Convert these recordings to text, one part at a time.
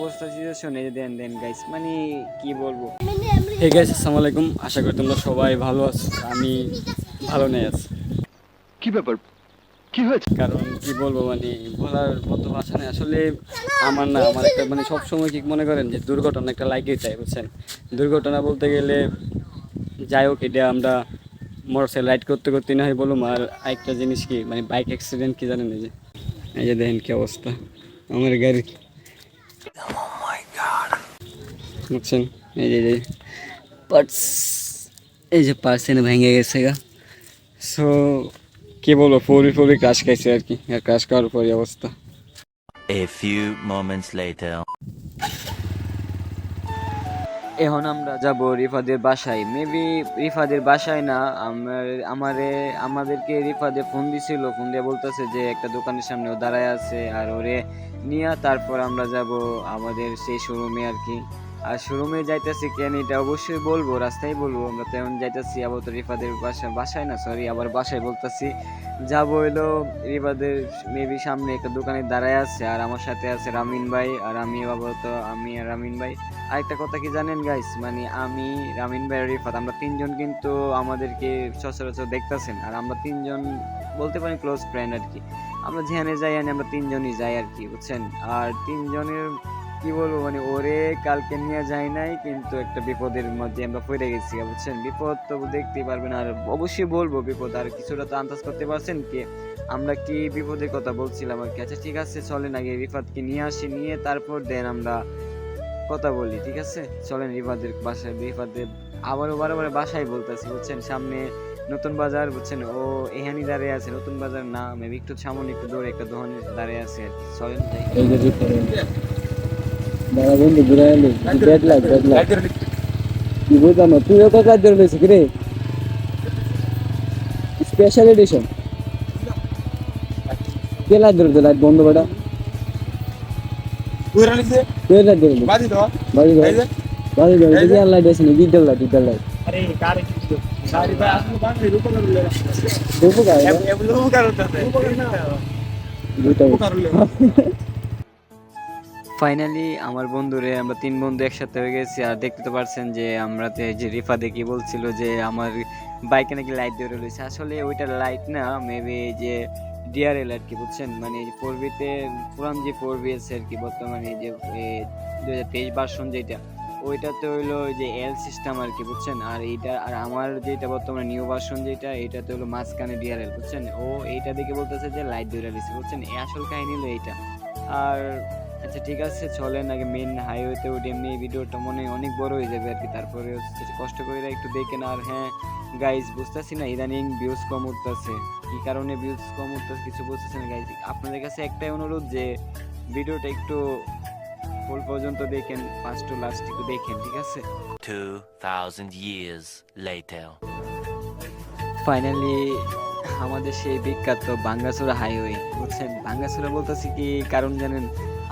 অবস্থা সিচুয়েশন এই দেন দেন গাইস, মানে কি বলবো। হে গাইস, আসসালামু আলাইকুম। আশা করি তোমরা সবাই ভালো আছো। আমি ভালো নেই আছি। কি ব্যাপার, কি হয়েছে? কারণ কি বলবো, মানে বলার মতো ভাষা নেই আসলে। আমার একটা মানে সবসময় কি মনে করেন যে দুর্ঘটনা একটা লাগিয়ে চাই, বুঝছেন। দুর্ঘটনা বলতে গেলে যাই হোক, এটা আমরা মোটরসাইকেল রাইড করতে করতে না হয় বলুম। আর আরেকটা জিনিস কি, মানে বাইক অ্যাক্সিডেন্ট কি জানেন, এই যে দেখেন কি অবস্থা আমার গাড়ি, বুঝছেন। এই যে পার্টস, এই যে পার্সেন্ট ভেঙে গেছে গা। সো কি বলবো, পুরোপুরি ক্রাশ খাইছে আর কি। আর ক্রাশ খাওয়ার পরই অবস্থা। A few moments later. এখন আমরা যাব রিফাদের বাসায়, মেবি রিফাদের বাসায় না, আমাদেরকে রিফাদে ফোন দিছিল। ফোন দিয়ে বলতেছে যে একটা দোকানের সামনে ও দাঁড়ায় আছে, আর ওরে নিয়ে তারপর আমরা যাব আমাদের সেই শোরুমে আর কি। আর শোরুমে যাইতেছি কেন এটা অবশ্যই বলবো, রাস্তায় বলবো। আমরা তো এখন যাইতেছি আবার রিফাদের বাসায় না, সরি, আবার বাসায় বলতেছি। যাবো হইলো রিফাদের মেবি সামনে একটা দোকানে দাঁড়ায় আছে, আর আমার সাথে আছে রামিন ভাই, আর আমি আপাতত আমি আর রামিন ভাই। আরেকটা কথা কি জানেন গাইস, মানে আমি, রামিন ভাই, রিফাত, আমরা তিনজন কিন্তু আমাদেরকে সচরাচর দেখতেছেন। আর আমরা তিনজন বলতে পারি ক্লোজ ফ্রেন্ড আর কি। আমরা যেখানে যাই আমরা তিনজনই যাই আর কি, বুঝছেন। আর তিনজনের কি বলবো, মানে ওরে কালকে নিয়ে যাই নাই, কিন্তু একটা বিপদের মধ্যে আমরা পড়ে গেছি, বুঝছেন। বিপদ তো দেখতেই পারবেন, আর অবশ্যই বলবো বিপদ। আর কিছুটা তো আন্দাজ করতে পারছেন কি আমরা কি বিপদের কথা বলছিলাম আর কি। আচ্ছা ঠিক আছে, চলেন আগে রিফাতকে নিয়ে আসি, নিয়ে তারপর দেন আমরা কথা বলি, ঠিক আছে। চলেন রিফাদের বাসায়। রিফাদের আবারও বারবার বাসায় বলতেছি, বুঝছেন। সামনে নতুন বাজার, বুঝছেন। ও এখানে দাঁড়িয়ে আছে, নতুন বাজার না, মেবি একটু সামনে একটু দূরে একটা দোকানে দাঁড়িয়ে আছে আর কি। চলেন যাই। এই যে দাদা বন্ধু ঘুরে এলি, ব্যাড লাগ কি বুঝলাম না, তুইও তো কাজ ধরে রয়েছে কিরে, স্পেশাল এডিশন। কে লাইট ধরে লাইট বন্ধ বেটা, কে লাইট ধরে বাজি ধর বাজি ধর এই আর লাইট আছে না, ডিজিটাল লাইট আরে কারে কি দিও সারি ভাই আসলে বান্ধে রূপ করলে রূপ গায় রূপ করতে ফাইনালি আমার বন্ধুরে, আমরা তিন বন্ধু একসাথে হয়ে গেছি। আর দেখতে তো পারছেন যে আমরা যে রিফা দেখি বলছিল যে আমার বাইকে নাকি লাইট ধরে রয়েছে, আসলে ওইটা লাইট না, মেবি যে ডিআরএল আর কি, বুঝছেন। মানে ফোর বিতে পুরান যে ফোর বি আছে আর কি, বর্তমানে যে 2023 ভার্সন যেটা, ওইটাতে হইলো ওই যে এল সিস্টেম আর কি, বুঝছেন। আর এইটা, আর আমার যেটা বর্তমানে নিউ ভার্সন যেটা, এইটাতে হলো মাঝখানে ডিআরএল, বুঝছেন। ও এইটা দেখে বলতেছে যে লাইট ধরে রয়েছে, বুঝছেন। এই আসল কাহিনী হলো এইটা। আর আচ্ছা ঠিক আছে, চলেন আগে মেন হাইওয়েতে উঠে। এমনি এই ভিডিওটা মনে অনেক বড় হয়ে যাবে আর কি, তারপরে কষ্ট করে একটু দেখেন। আর হ্যাঁ গাইজ, বুঝতেছি না ইদানিং ভিউজ কম উঠতেছে, কি কারণে ভিউজ কম উঠতেছে কিছু বুঝতেছেন গাইজ। আপনাদের কাছে একটাই অনুরোধ যে ভিডিওটা একটু ফুল পর্যন্ত দেখেন, ফার্স্ট টু লাস্ট একটু দেখেন, ঠিক আছে। 2000 years later. ফাইনালি আমাদের সেই বিখ্যাত ভাঙ্গাচোরা হাইওয়ে, বুঝছেন। ভাঙ্গাচোরা বলতেছি কি কারণ জানেন,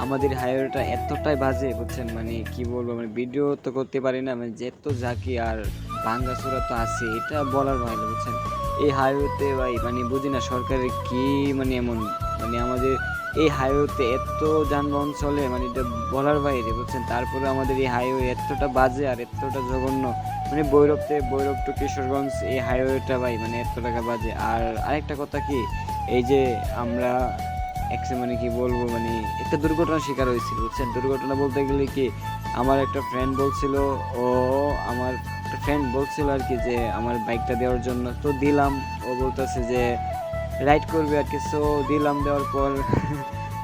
আমাদের হাইওয়েটা এতটাই বাজে, বুঝছেন। মানে কি বলবো, মানে ভিডিও তো করতে পারি না, মানে যেত ঝাঁকি আর ভাঙ্গাচোরা তো আছে, এটা বলার বাইরে, বুঝছেন। এই হাইওয়েতে ভাই মানে বুঝি না সরকারের কি, মানে এমন, মানে আমাদের এই হাইওয়েতে এত যানবাহন চলে, মানে এটা বলার বাইরে, বুঝছেন। তারপরে আমাদের এই হাইওয়ে এতটা বাজে আর এতটা জঘন্য, মানে ভৈরব টু কিশোরগঞ্জ এই হাইওয়েটা ভাই মানে এত টাকা বাজে। আর আরেকটা কথা কি, এই যে আমরা মানে কি বলবো, মানে একটা দুর্ঘটনার শিকার হয়েছিল, বুঝছেন। দুর্ঘটনা বলতে গেলে কি, আমার একটা ফ্রেন্ড বলছিল, ও আমার একটা ফ্রেন্ড বলছিল আর কি যে আমার বাইকটা দেওয়ার জন্য, তো দিলাম। ও বলতেছে যে রাইড করবে আর কি, সো দিলাম। দেওয়ার পর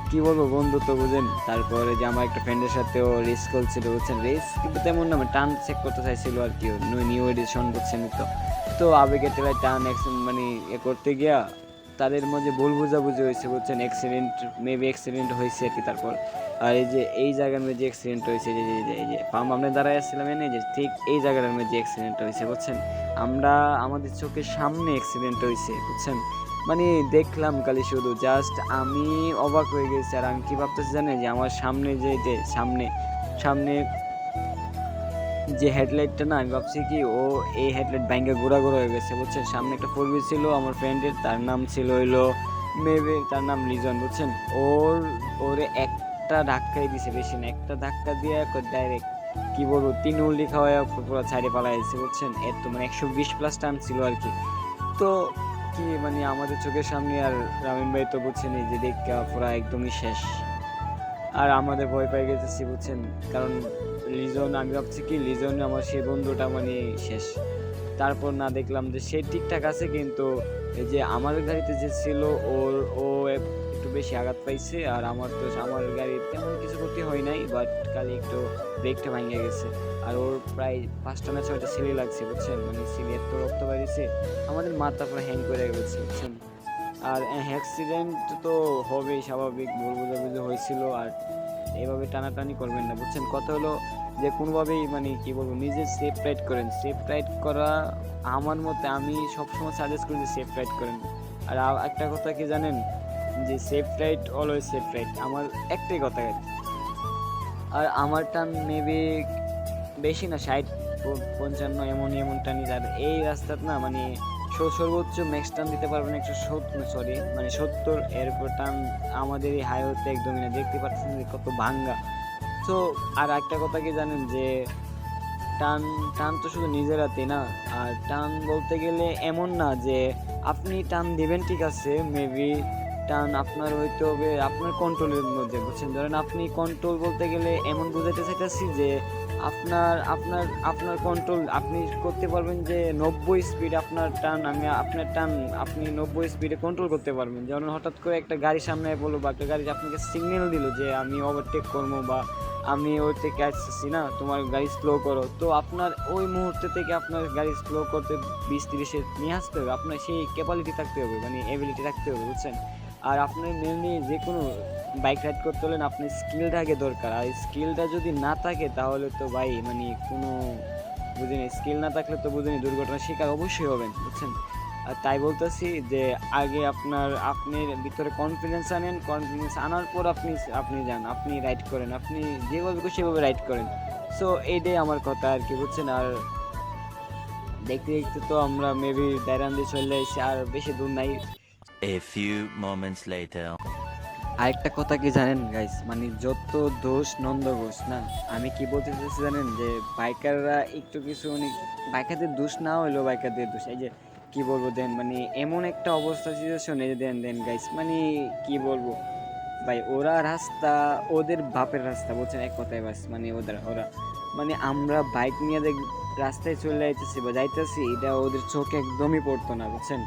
কি বলবো, বন্ধু তো বুঝেন। তারপরে যে আমার একটা ফ্রেন্ডের সাথে ও রেস করছিল, বুঝছেন। রেস কিন্তু তেমন না, টান চেক করতে চাইছিল আর কি, নিউ এডিশন, বুঝছেন। তো আবেগের টেলায় টান মানে করতে গিয়া তাদের মধ্যে ভুল বোঝাবুঝি হয়েছে, বুঝছেন। অ্যাক্সিডেন্ট হয়েছে আর কি। তারপর আর এই যে এই জায়গার মধ্যে অ্যাক্সিডেন্ট হয়েছে, এই যে পাম্প আমরা দাঁড়ায় আসছিলাম এনে, যে ঠিক এই জায়গাটার মধ্যে অ্যাক্সিডেন্ট হয়েছে, বুঝছেন। আমাদের চোখের সামনে অ্যাক্সিডেন্ট হয়েছে, বুঝছেন। মানে দেখলাম খালি শুধু জাস্ট আমি অবাক হয়ে গেছি। আর আমি কি ভাবতেছি জানেন, যে আমার সামনে যে সামনে যে হেডলাইটটা না, আমি ভাবছি কি ও এই হেডলাইট ব্যাঙ্গে ঘোরা হয়ে গেছে, বুঝছেন। সামনে একটা ফোর হুইল ছিল আমার ফ্রেন্ডের, তার নাম ছিল হইলো মেবি, তার নাম লিজন, বুঝছেন। ওরে একটা ধাক্কাই দিছে, বেশি না, একটা ধাক্কা দিয়ে ডাইরেক্ট কি বলবো 3 উল্টি খাওয়ায় পুরো ছাড়ে পালাইছে বুঝছেন। এত মানে 120+ টান ছিল আর কি। তো কি মানে আমাদের চোখের সামনে, আর রামিন ভাই তো বুঝছেনই যে দেখা পুরা একদমই শেষ। আর আমাদের ভয় পেয়ে গেছি বুঝছেন, কারণ লিজন, আমি ভাবছি কি লিজন আমার সেই বন্ধুটা মানে শেষ। তারপর না দেখলাম যে সে ঠিকঠাক আছে, কিন্তু এই যে আমার গাড়িতে যে ছিল ও একটু বেশি আঘাত পাইছে। আর আমার গাড়ির তেমন কিছু ক্ষতি হয় নাই, বাট খালি একটু ব্রেকটা ভেঙে গেছে। আর ওর প্রায় 5টা না 6টা সিলি লাগছে বুঝছেন, মানে সিলি এত রক্ত বেরিয়েছে, আমাদের মাথা পুরো হ্যাং করে গেছে বুঝছেন। আর অ্যাক্সিডেন্ট তো হবেই, স্বাভাবিক, ভুল বোঝাবুঝি হয়েছিল। আর এভাবে টানাটানি করবেন না বুঝছেন। কথা হলো যে কোনোভাবেই মানে কি বলবো, নিজে সেফ রাইড করেন। সেফ রাইড করা আমার মতে, আমি সবসময় সাজেস্ট করি যে সেফ রাইড করেন। আর একটা কথা কি জানেন, যে safe ride always safe ride, আমার একটাই কথা। আর আমার টান নেবে বেশি না, 60-55 এমন টানি। আর এই রাস্তাত না মানে সর্বোচ্চ ম্যাক্স টান দিতে পারবেন 170, এরপর টান আমাদের এই হাইওয়েতে একদমই না, দেখতে পাচ্ছেন যে কত ভাঙ্গা। তো আর একটা কথা কি জানেন, যে টান টান তো শুধু নিজের হাতে না। আর টান বলতে গেলে এমন না যে আপনি টান দিবেন, ঠিক আছে, মেবি টান আপনার হইতে হবে আপনার কন্ট্রোলের মধ্যে বুঝছেন। ধরেন আপনি কন্ট্রোল বলতে গেলে এমন বোঝাতে চাইতেছি যে আপনার আপনার আপনার কন্ট্রোল আপনি করতে পারবেন, যে 90 স্পিড আপনার টান, আপনার টান আপনি 90 স্পিডে কন্ট্রোল করতে পারবেন। যেমন হঠাৎ করে একটা গাড়ি সামনে বললো, বা একটা গাড়ি আপনাকে সিগন্যাল দিল যে আমি ওভারটেক করবো, বা আমি ওই থেকে আসছি না, তোমার গাড়ি স্লো করো, তো আপনার ওই মুহূর্তে থেকে আপনার গাড়ি স্লো করতে 20-30-এ নিয়ে আসতে হবে। আপনার সেই ক্যাপাবিলিটি থাকতে হবে, মানে এবিলিটি থাকতে হবে বুঝছেন। আর আপনার মেনলি যে কোনো বাইক রাইড করতে হলে আপনার স্কিলটা আগে দরকার। আর স্কিলটা যদি না থাকে তাহলে তো ভাই মানে কোনো বুঝিনি, স্কিল না থাকলে তো বুঝিনি দুর্ঘটনার শিকার অবশ্যই হবেন বুঝছেন। আর তাই বলতেছি যে আগে আপনার ভিতরে কনফিডেন্স আনেন, কনফিডেন্স আনার পর আপনি যান, আপনি রাইড করেন, আপনি যেভাবে খুশি সেভাবে রাইড করেন। সো এইটাই আমার কথা আর কি বুঝছেন। আর দেখতে দেখতে তো আমরা মেবি দাইরান দিয়ে চলে এসেছি, আর বেশি দূর নাই। A few moments later. আরেকটা কথা কি জানেন গাইস, মানে যত দোষ নন্দ ঘোষ না, আমি কি বলতে চাইছি জানেন, যে বাইকাররা একটু কিছু মানে বাইকারদের দোষ না হইলেও বাইকারদের দোষ। এই যে কি বলবো দেন, মানে এমন একটা অবস্থা সিচুয়েশন এই যে দেন গাইস, মানে কি বলবো ভাই, ওরা রাস্তা ওদের বাপের রাস্তা বলছেন এক কথায়, বাস মানে ওরা মানে আমরা বাইক নিয়ে রাস্তায় চলে যাইতেছি বা যাইতেছি, এটা ওদের চোখে একদমই পড়তো না বুঝছেন।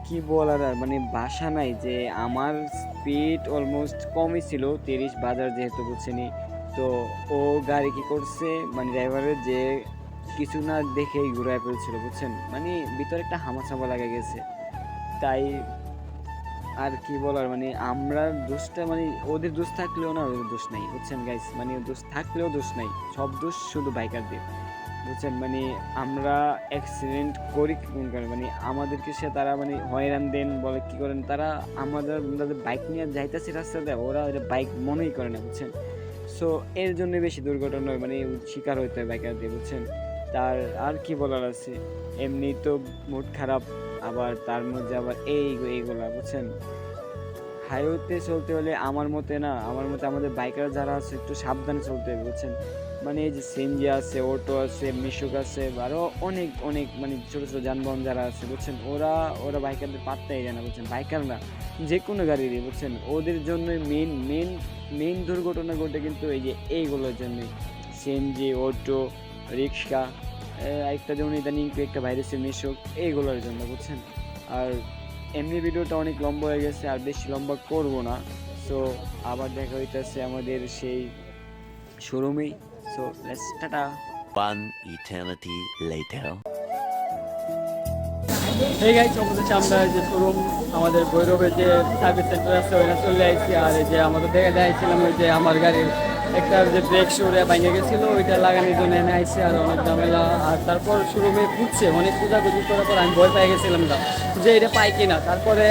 কি বলার আর মানে ভাষা নাই। যে আমার স্পিড অলমোস্ট কমই ছিল 30 বাজার যেহেতু বুঝছেনি, তো ও গাড়ি কি করছে মানে ড্রাইভারের যে কিছু না দেখেই ঘুরায় ফেলছিল বুঝছেন, মানে ভিতরে একটা হামাচাপা লাগে গেছে। তাই আর কি বলার, মানে আমরা দোষটা মানে ওদের দোষ থাকলেও না, ওদের দোষ নাই বুঝছেন গাইস, মানে দোষ থাকলেও দোষ নাই, সব দোষ শুধু বাইকারদের বুঝছেন। মানে আমরা অ্যাক্সিডেন্ট করি কোন কারণে, মানে আমাদেরকে সে তারা মানে হয়রান দেন বলে কি করেন তারা, আমাদের বাইক নিয়ে যাইতেছি রাস্তা দেয়, ওরা বাইক মনেই করে না বুঝছেন। সো এর জন্য বেশি দুর্ঘটনা মানে শিকার হইতে হয় বাইকারদের বুঝছেন। তার আর কি বলার আছে, এমনি তো মুড খারাপ, আবার তার মধ্যে আবার এইগুলা বুঝছেন। হাইওয়েতে চলতে হলে আমার মতে আমাদের বাইকার যারা আছে একটু সাবধানে চলতে হবে বুঝছেন। মানে এই যে সিএনজি আছে, অটো আছে, মিশুক আছে, আরও অনেক অনেক মানে ছোটো ছোটো যানবাহন যারা আছে বুঝছেন, ওরা বাইকারদের পাত্তাই দেয় না বুঝছেন। বাইকার না, যে কোনো গাড়িরই বুঝছেন, ওদের জন্য মেন দুর্ঘটনা ঘটে কিন্তু এই যে এইগুলোর জন্যই, সিএনজি, অটো, রিক্সা, একটা যেমন ইদানিং একটা ভাইরাসের মিশুক, এইগুলোর জন্য বুঝছেন। আর এমনি ভিডিওটা অনেক লম্বা হয়ে গেছে, আর বেশি লম্বা করব না। সো আবার দেখা হইতেছে আমাদের সেই শোরুমেই। So let's tata. One eternity later. এই গাইস আমাদের আমরা যে শোরুম আমাদের ভৈরবের যে সার্ভিস সেন্টার আছে ওইখানে চলে আসছি। আর এই যে আমাদের দেখে দেখাইছিলাম ওই যে আমার গাড়ির একটা যে ব্রেক শুরে ভেঙে গেছিলো, ওইটা লাগানোর জন্য এনে আসছে। আর অনেক ঝামেলা, আর তারপর শোরুমে খুঁজছে, অনেক খোঁজাখুঁজি করার পর আমি ভয় পেয়ে গেছিলাম না যে এটা পাই কিনা। তারপরে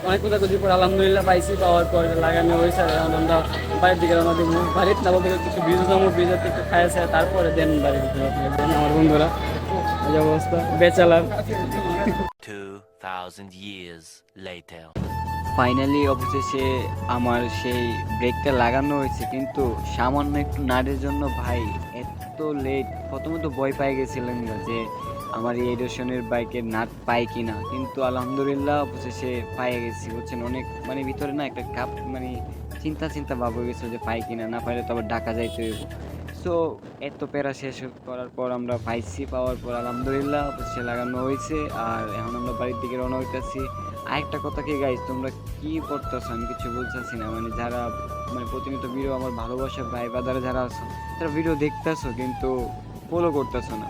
অনেক খোঁজাখুঁজি পর আলহামদুলিল্লাহ পাইছি, পাওয়ার পর লাগানো হয়েছে। আর এখন আমরা বাড়ির দিকে রওনা দিব। বাড়িতে না বলতে কিছু ব্রিজ নামো, ব্রিজের থেকে খাইছে, তারপরে দেন বাড়ির দিকে আমার বন্ধুরা এই অবস্থা বেচালার। 2000 years later. ফাইনালি অবশেষে আমার সেই ব্রেকটা লাগানো হয়েছে, কিন্তু সামান্য একটু নাটের জন্য ভাই এত লেট। প্রথমত ভয় পেয়ে গেছিলাম যে আমার এই এডিশনের বাইকের নাট পাই কিনা, কিন্তু আলহামদুলিল্লাহ অবশেষে পেয়ে গেছি বুঝছেন। অনেক মানে ভিতরে না একটা কাপ মানে চিন্তা চিন্তা ভাব হয়ে গেছে যে পাই কিনা, না পাইলে তো আবার ঢাকা যাইতে হইব। সো এত প্যারা শেষ করার পর আমরা পাইছি, পাওয়ার পর আলহামদুলিল্লাহ অবশেষে লাগানো হয়েছে। আর এখন আমরা বাড়ির দিকে রওনা হইতেছি। আরেকটা কথা কি গাইস, তোমরা কি করতেছো আমি কিছু বুঝতেছি না। মানে যারা মানে প্রতিনিয়ত ভিডিও, আমার ভালোবাসা ভাই বাদারা যারা আছো, তারা ভিডিও দেখতেছো কিন্তু ফলো করতেছো না।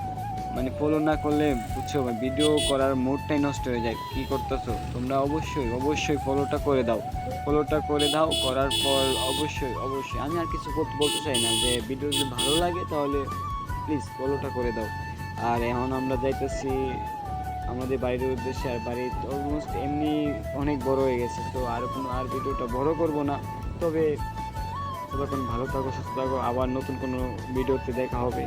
মানে ফলো না করলে বুঝছো ভিডিও করার মুডটাই নষ্ট হয়ে যায়। কি করতেছো তোমরা? অবশ্যই অবশ্যই ফলোটা করে দাও, ফলোটা করে দাও। করার পর অবশ্যই অবশ্যই আমি আর কিছু বলতে চাই না, যে ভিডিও যদি ভালো লাগে তাহলে প্লিজ ফলোটা করে দাও। আর এখন আমরা যাইতেছি আমাদের বাড়ির উদ্দেশ্যে। আর বাড়ি অলমোস্ট এমনি অনেক বড় হয়ে গেছে, তো আর ভিডিওটা বড় করব না। তবে ততক্ষণ ভালো থাকো, সুস্থ থাকো, আবার নতুন কোনো ভিডিওতে দেখা হবে।